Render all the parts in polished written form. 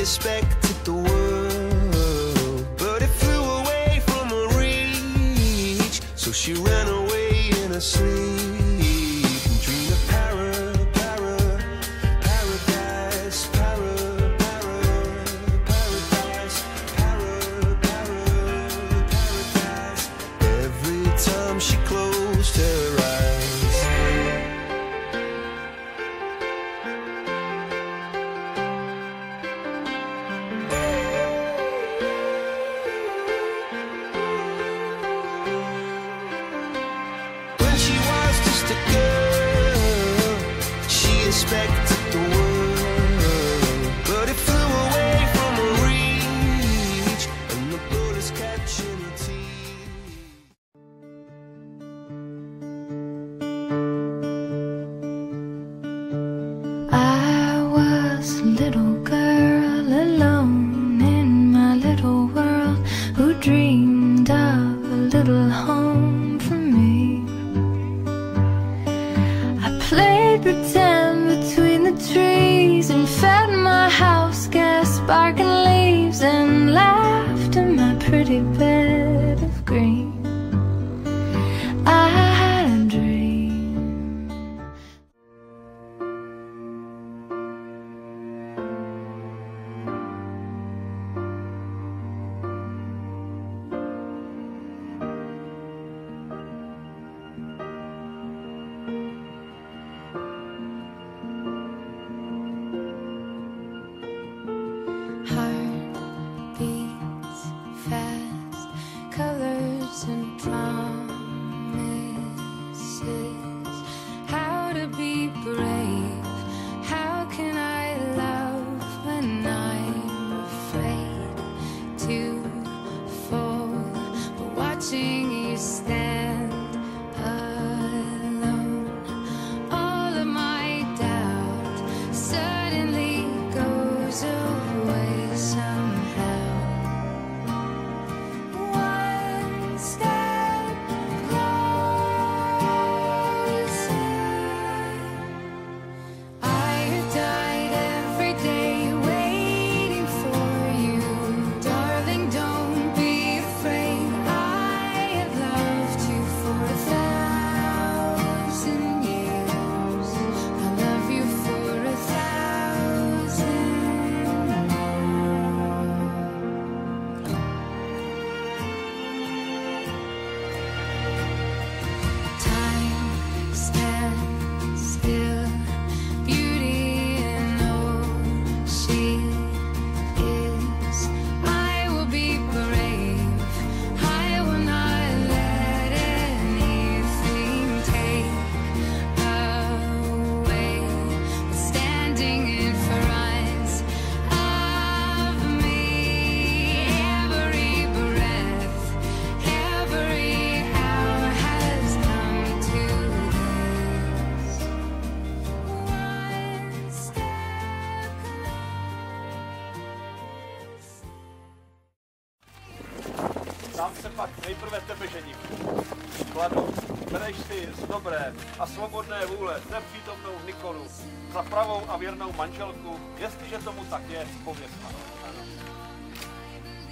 expected the world, but it flew away from her reach. So she ran away in her sleep and dreamed of paradise, paradise. Every time she closed her eyes. Expected the world, but it flew away from her reach, and the bullets catching her teeth. I was a little girl alone in my little world, who dreamed of a little home for me. I played pretend between the trees and fed my house gas sparking leaves and laughed in my pretty bed of green. I had a dream. Heart beats fast, colors and promises. How to be brave, how can I love when I'm afraid to fall, but watching you stand alone, all of my doubt suddenly goes away somehow. One step closer. I have died every day waiting for you, darling. Don't be afraid. I have loved you for 1,000 years. I love you for 1,000 Time stands still, beauty in all she is. I will be brave, I will not let anything take away. Standing in front of me, every breath, every hour has come to this. One step Dám se pak nejprve tebe žením. Vlado, bereš si z dobré a svobodné vůle nepřítomnou Nikolu za pravou a věrnou manželku, jestliže tomu tak je, pověz ano.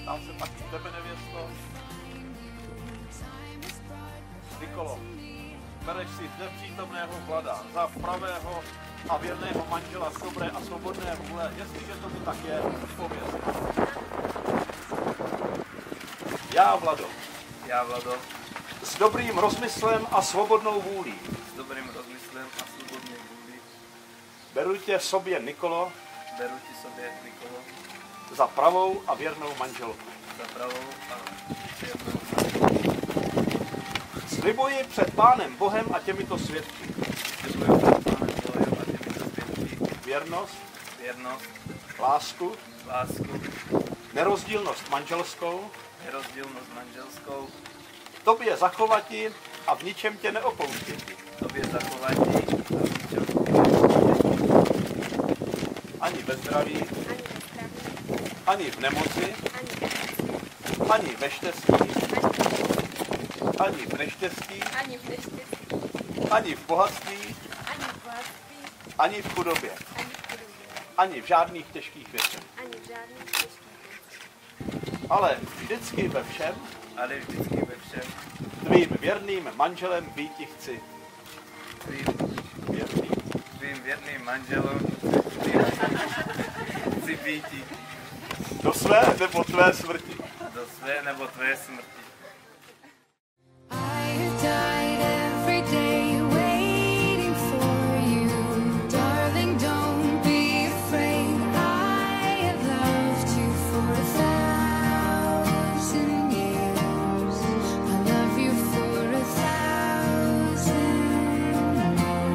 Dám se pak i tebe, nevěsto. Nikolo, bereš si z nepřítomného Vlada za pravého a věrného manžela z dobré a svobodné vůle, jestliže tomu tak je, pověz ano. Já, Vlado, s dobrým rozmyslem a svobodnou vůlí, beru tě sobě, Nikolo, za pravou a věrnou manželku. Slibuji před Pánem Bohem a těmito svědky věrnost, lásku, nerozdílnost manželskou, tobě zachovati a v ničem tě neopouštěti. Ani ve zdraví, ani v nemoci, ani ve štěstí, ani v neštěstí, ani v bohatství, ani v chudobě, ani v žádných těžkých věcech. Ani žádný těžký. Ale vždycky ve všem tvým věrným manželem býti chci. Tvým věrným manželem chci býti. Do své nebo tvé smrti. Do své nebo tvé smrti. I have died every day waiting for you. Darling, don't be afraid. I have loved you for 1,000 years. I love you for 1,000 more.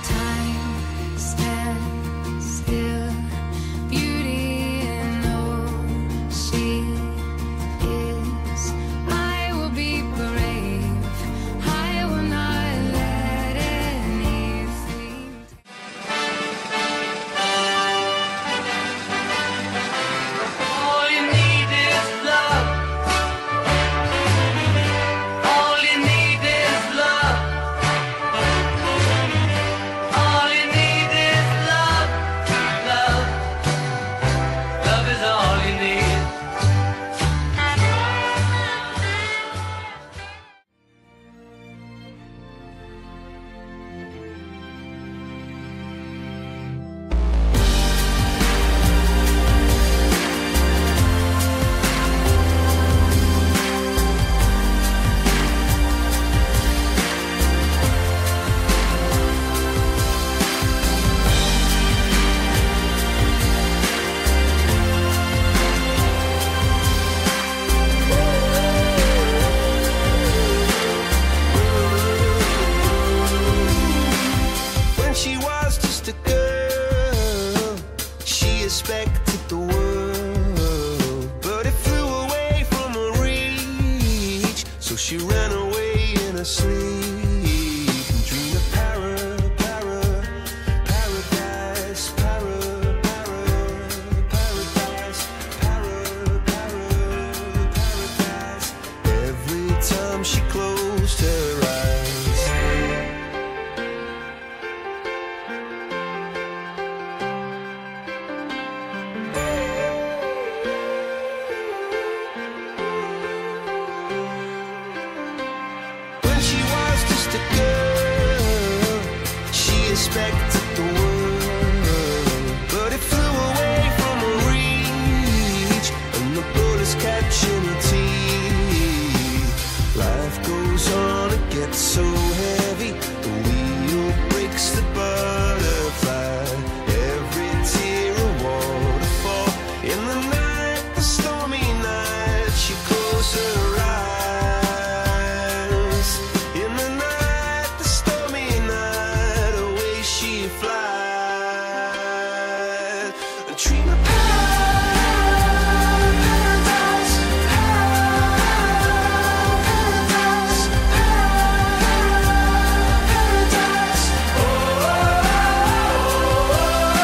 Time stands still. Beauty in all she is. I will be brave. I will not let anything. All you need is love. All you need is love. All you need is love. Love. Love is all you need. When she was just a girl, she expected the world, but it flew away from her reach. So she ran away in her sleep and dreamed of paradise, paradise. Every time she closed her eyes. When she was just a girl, she expected the world, but it flew away from her reach, and the bullets catching her teeth. Life goes on, it gets so heavy, the wheel breaks the butterfly. Every tear a waterfall. In the night, the stormy night, she closed her eyes. In the night, the stormy night, away she flies. A dream of paradise, paradise, paradise. Oh,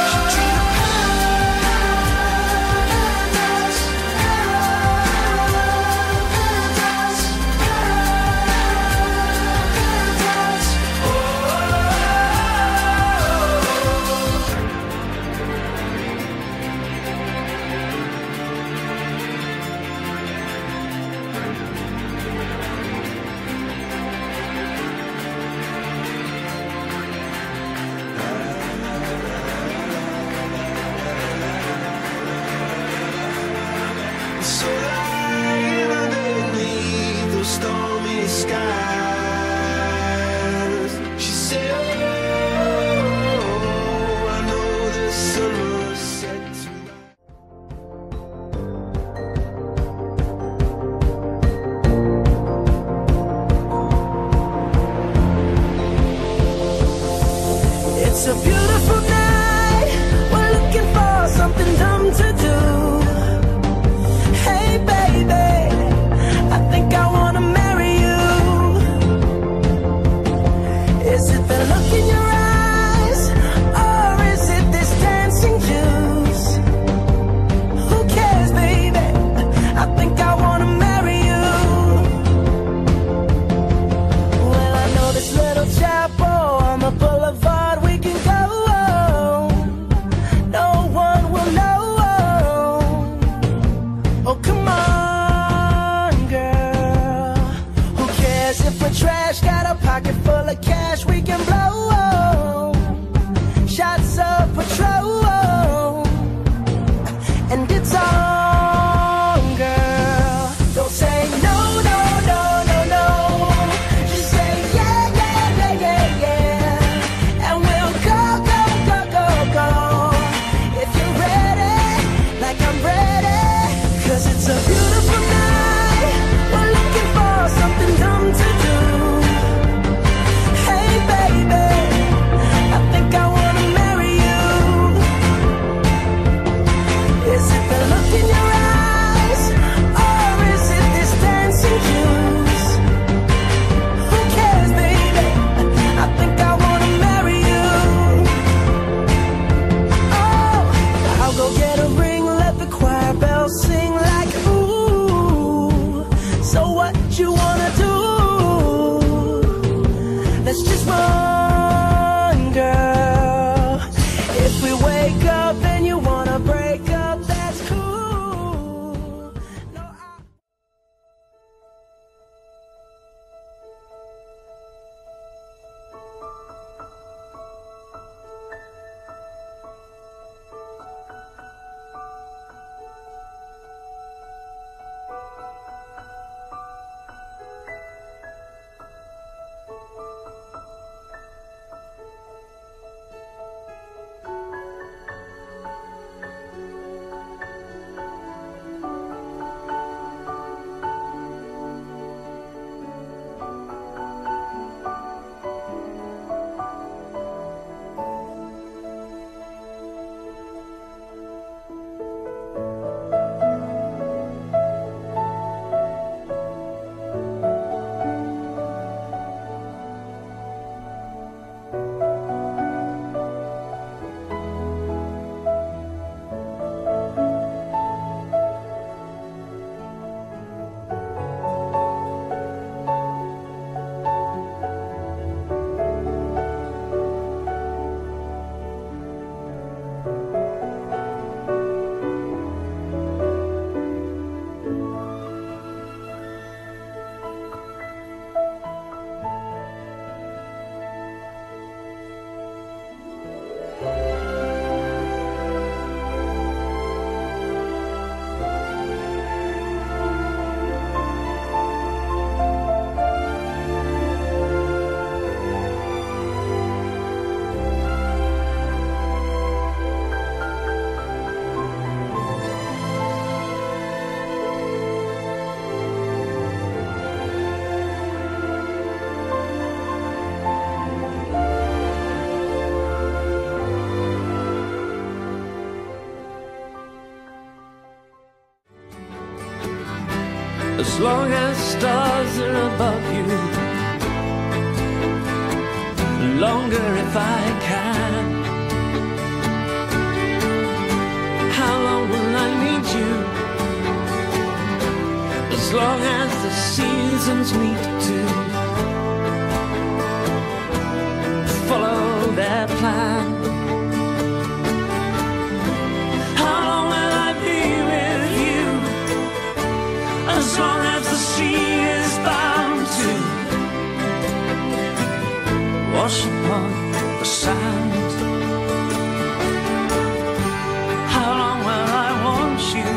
she dreamed of paradise, so lying underneath those stormy skies. She said, oh, I know the sun will set tonight. It's a beautiful night. We're looking for something dumb to do. Hey baby, I think I wanna marry you. Is it the look in your eyes, or is it this dancing juice? Who cares, baby? I think I wanna marry you. Well, I know this little child wake up and you wanna break up, that's cool. No, as long as stars are above you, longer if I can. How long will I need you? As long as the seasons meet to follow their plan. How long will I be with you? As long as the sea is bound to wash upon the sand. How long will I want you?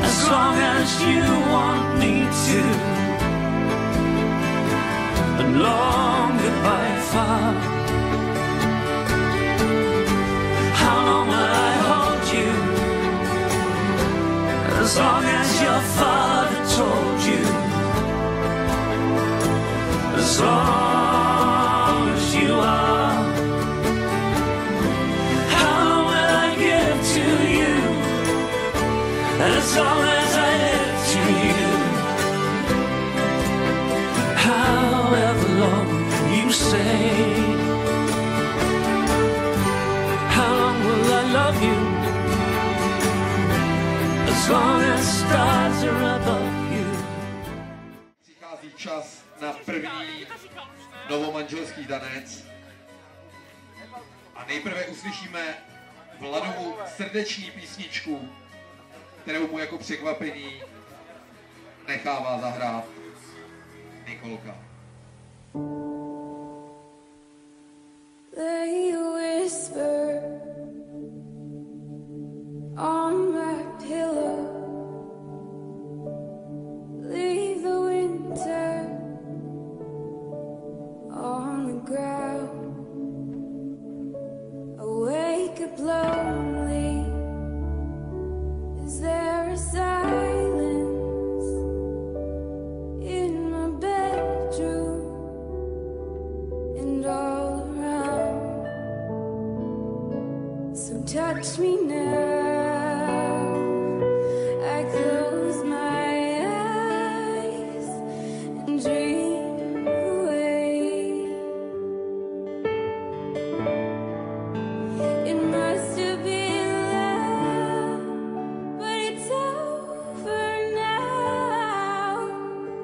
As long as you want me to. And longer by far. How long will I hold you? As long as your father told you. As long as you are. How long will I give to you? As long as I live to you. However long you say. How long will I love you? As long as stars are above you. Přichází čas na první novomanželský tanec. A nejprve uslyšíme Vladovu srdeční písničku, kterou mu jako překvapení nechává zahrát Nikolka. They whisper on my pillow, leave the winter on the ground. I wake up lonely. Is there a silence in my bedroom and all around? So touch me now. I close my eyes and dream away. It must have been love, but it's over now.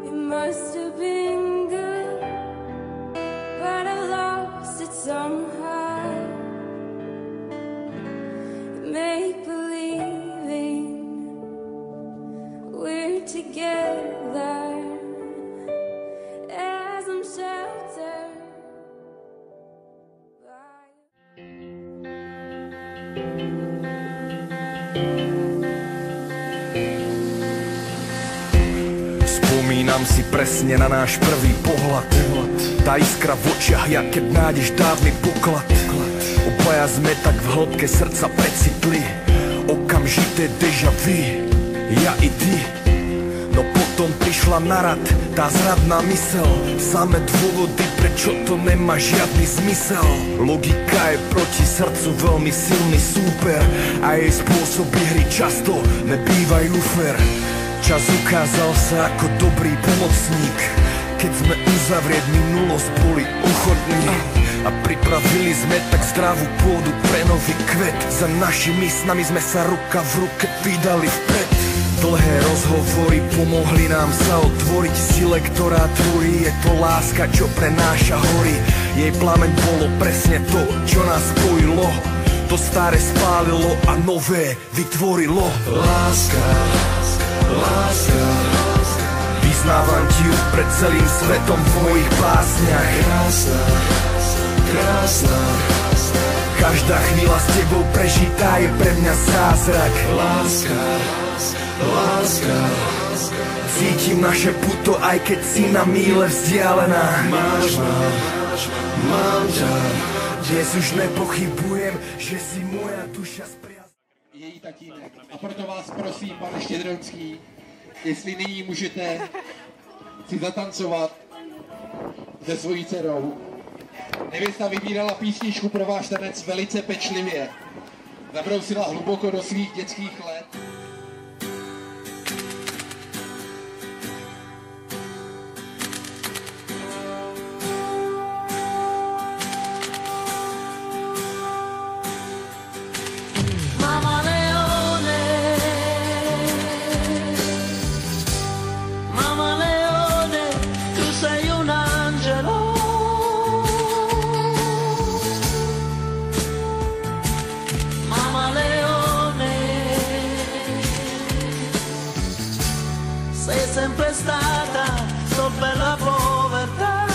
It must have been good, but I lost it somehow. Spomínam si presne na náš prvý pohľad. Tá iskra v očiach, jak keď nájdeš dávny poklad. Obaja sme tak v hĺbke srdca precitli okamžité déjà vu, ja i ty. No potom prišla na rad tá zradná mysel, samé dôvody, prečo to nemá žiadny zmysel. Logika je proti srdcu veľmi silný súper a jej spôsoby hry často nebývajú fér. Čas ukázal sa ako dobrý pomocník, keď sme uzavrieť minulosť boli ochotní a pripravili sme tak zdravú pôdu pre nový kvet. Za našimi snami sme sa ruka v ruke vydali vpred. Dlhé rozhovory pomohli nám sa otvoriť sile, ktorá tvorí, je to láska, čo prenáša hory. Jej plameň bolo presne to, čo nás spojilo, to staré spálilo a nové vytvorilo. Láska, láska, vyznávam ti ju pred celým svetom v mojich básniach. Krásna, krásna, každá chvíľa s tebou prežitá je pre mňa zázrak. Láska, láska, cítim naše puto, aj keď si na míle vzdialená. Máš ma, mám ťa, dnes už nepochybujem, že si moja duša spriazná. Její tatínek. A proto vás prosím, pane Štědronský, jestli nyní můžete si zatancovat se svojí dcerou. Nevěsta vybírala písničku pro váš tanec velice pečlivě. Zabrousila hluboko do svých dětských let. Sempre stata so bella povertà.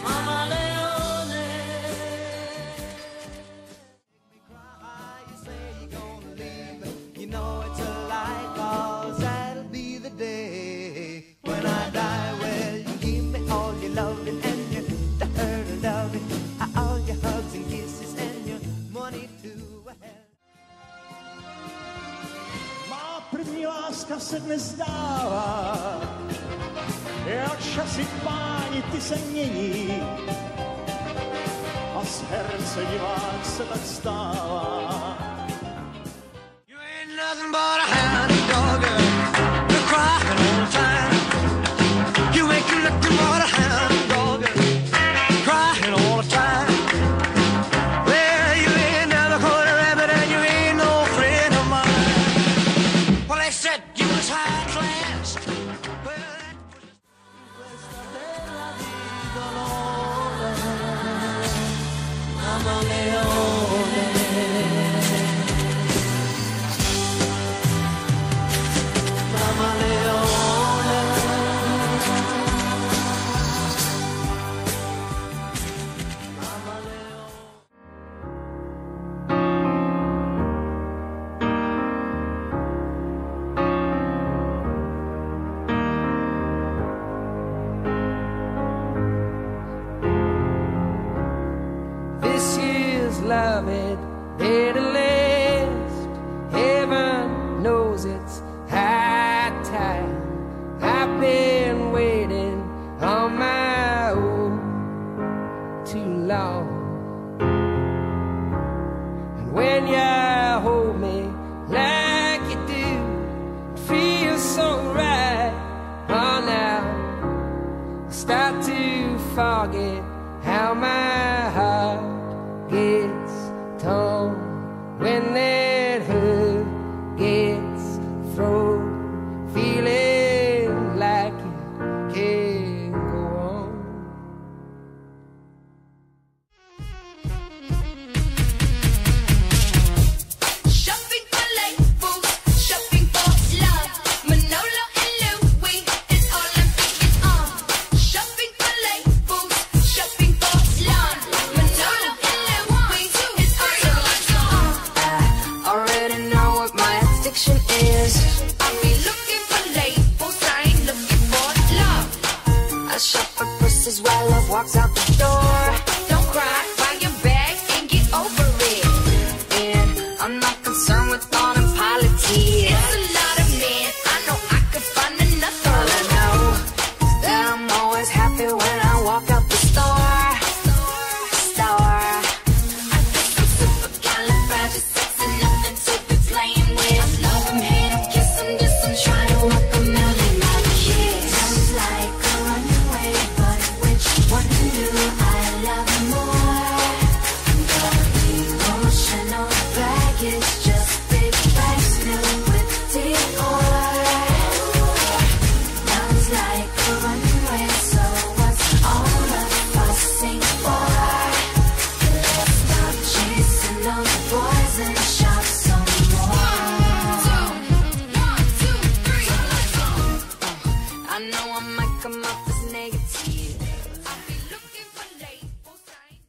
Mamma Leone, You say you're gonna leave, you know it's a lie, 'cause that'll be the day when I die. Well, you give me all your loving and your loving, all your hugs and kisses and your money too. První láska se dnes zdává, jak časy páni, ty se mění a z herce divák se tak stává. You ain't nothing but a hound dog, you're crying all the time. You ain't nothing but a hound dog, crying all the time. Well, you ain't never caught a rabbit and you ain't no friend of mine. Well, they said you was high class. Well, Mamma Leone, Mamma Leone, Mamma Leone. This year's love it did last. Heaven knows it's high time. I've been waiting on my own too long. And when you hold me like you do, it feels so right. Oh, now I start to forget how my heart gets torn walks out the door. Don't cry, buy your bag and get over it. And I'm not concerned with all them politics. It's a lot of men, I know I could find another. All I know is that I'm always happy when I walk out the store. I think I'm supercalifragistic, nothing to be playing with. I love him, hate him, kiss him, diss him, try to work him out in my kiss. Sounds like a runaway, but which one do I love more? The emotional baggage, just big bags filled with Dior. Sounds like a runaway, so what's all the fussing for? Let's stop chasing those boys and shop some more. 1, 2, 3. I know I might come off as negative. I'll be looking for label signs.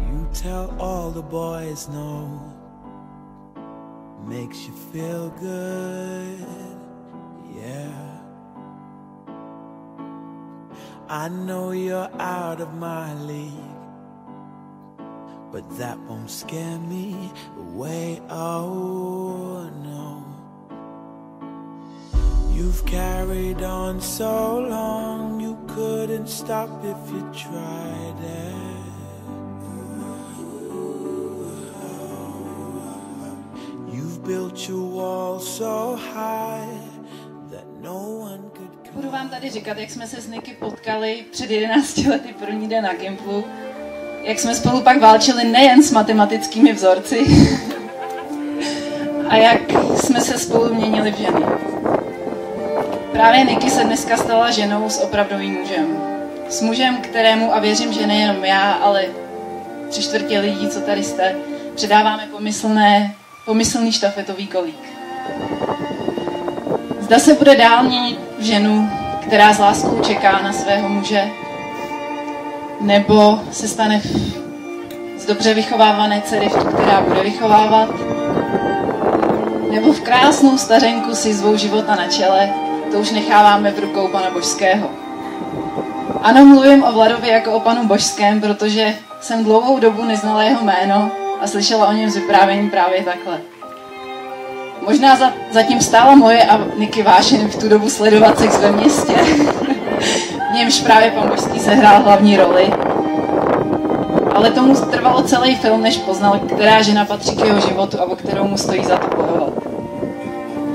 You tell all the boys no, makes you feel good, yeah. I know you're out of my league, but that won't scare me away, oh no. You've carried on so long, you couldn't stop if you tried it. You've built your wall so high that no one could come. Budu vám tady říkat, jak jsme se s Niky potkali před 11 lety první den na Gimplu. Jak jsme spolu pak válčili nejen s matematickými vzorci, a jak jsme se spolu měnili v ženy. Právě Niky se dneska stala ženou s opravdovým mužem. S mužem, kterému, a věřím, že nejenom já, ale 3/4 lidí, co tady jste, předáváme pomyslný štafetový kolík. Zda se bude dál měnit v ženu, která s láskou čeká na svého muže, nebo se stane z dobře vychovávané dcery, která bude vychovávat, nebo v krásnou stařenku si zvou života na čele, to už necháváme v rukou pana Božského. Ano, mluvím o Vladovi jako o panu Božském, protože jsem dlouhou dobu neznala jeho jméno a slyšela o něm z vyprávění právě takhle. Možná zatím stála moje a Niky vášeň v tu dobu sledovat sex ve městě. V němž právě pan Božský sehrál hlavní roli. Ale tomu trvalo celý film, než poznal, která žena patří k jeho životu a o kterou mu stojí za to bojovat.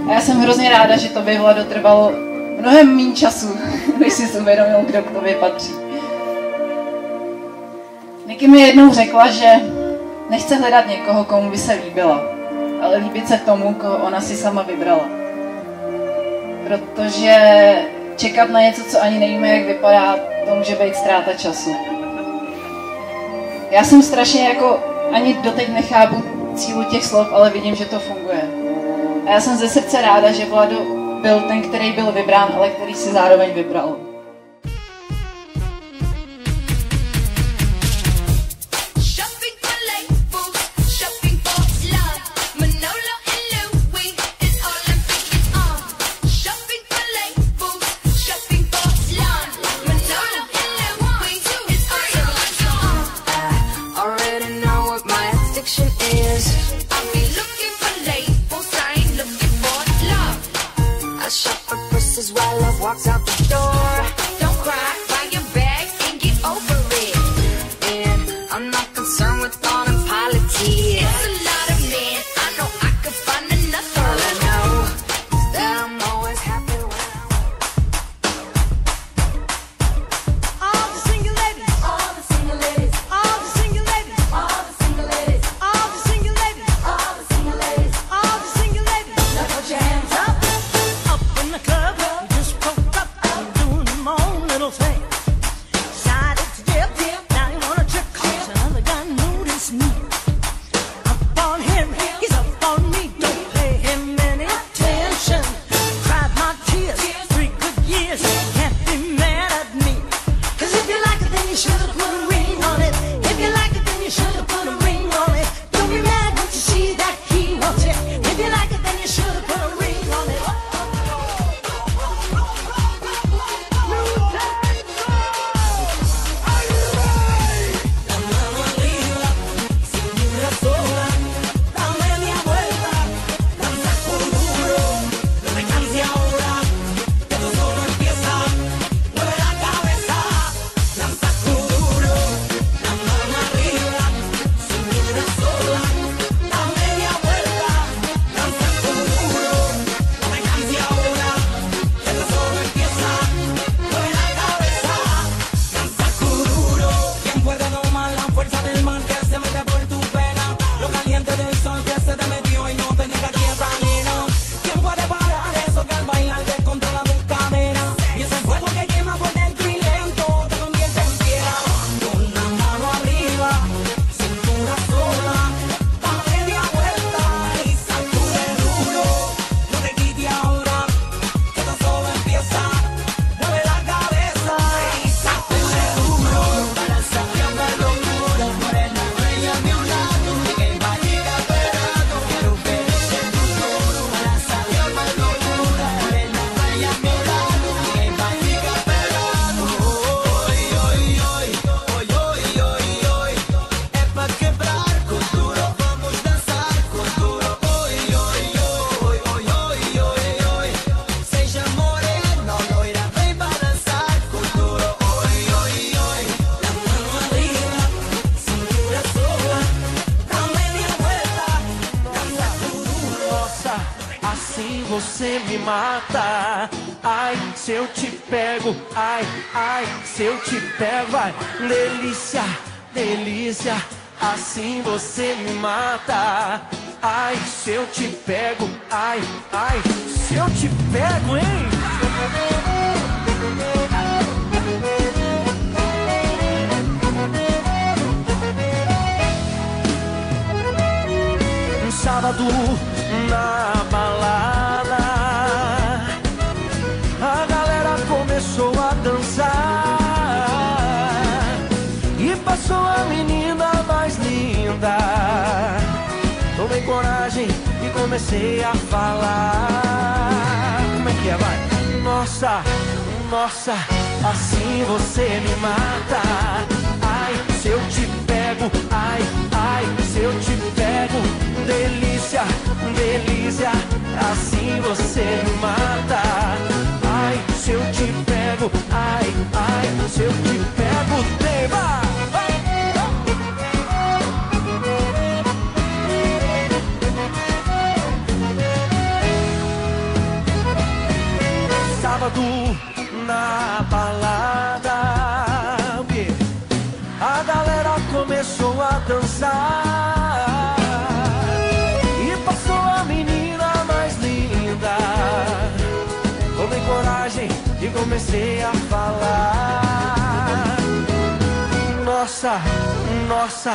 A já jsem hrozně ráda, že tobě, Vlado, trvalo mnohem méně času, než jsi uvědomil, kdo k tobě patří. Niky mi jednou řekla, že nechce hledat někoho, komu by se líbila, ale líbit se tomu, koho ona si sama vybrala. Protože čekat na něco, co ani nevíme, jak vypadá, to může být ztráta času. Já jsem strašně ani doteď nechápu cílu těch slov, ale vidím, že to funguje. A já jsem ze srdce ráda, že Vlado byl ten, který byl vybrán, ale který si zároveň vybral. While love walks out the door. você me mata. Ai, se eu te pego, ai, ai, se eu te pego, vai. Delícia, delícia, assim você me mata. Ai, se eu te pego, ai, ai, se eu te pego, hein? Um sábado na balada, a galera começou a dançar e passou a menina mais linda. Tomei coragem e comecei a falar. Como é que é, vai? Nossa, nossa, assim você me mata. Ai, se eu te pego, ai, ai, se eu te pego. Delícia, delícia, assim você me mata. Ai, se eu te pego, ai, ai, se eu te pego, tema. Sábado na balada, a galera começou a dançar e passou a menina mais linda. Tomei coragem e comecei a falar. Nossa, nossa,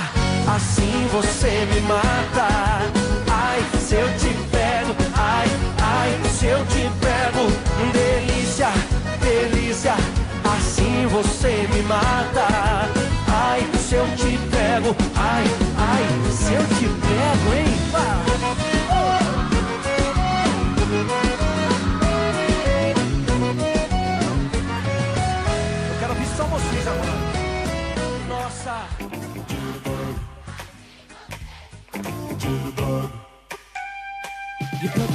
assim você me mata. Ai, se eu te pego, ai, ai, se eu te pego. Delícia, delícia, assim você me mata. Ai, se eu te pego, ai, ai, se eu te pego, hein? Eu quero ouvir só vocês agora. Nossa. You put